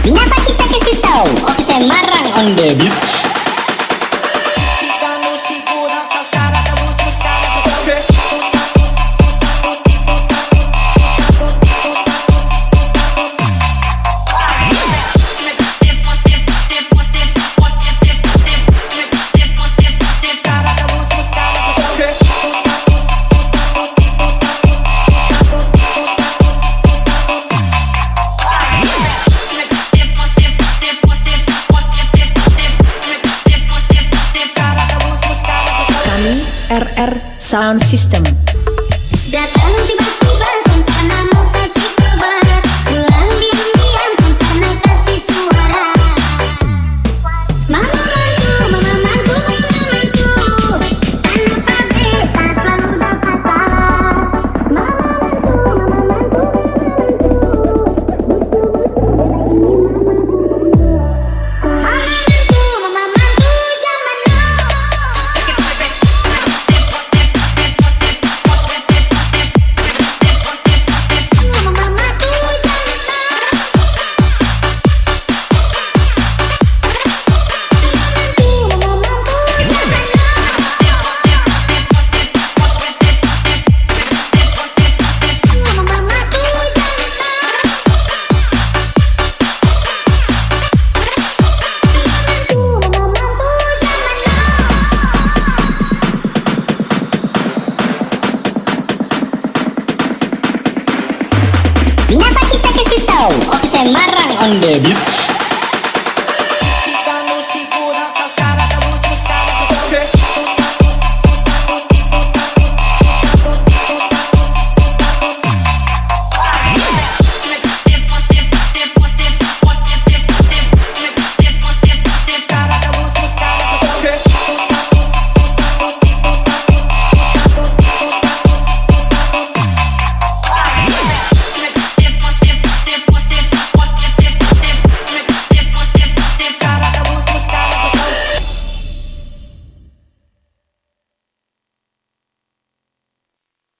Kenapa kita kasih tahu? Oke, saya Marang on the beach. RR Sound System. Datang tiba-tiba sempurna mau kasih kabar, pulang diam-diam sempurna kasih suara. Mama mantu, mama mantu, mama mantu, tanpa beta selalu dapat salah. Mama mantu, mama mantu, mama mantu, zaman now. Kenapa kita kasih tahu? Oke, saya Marang on the beach.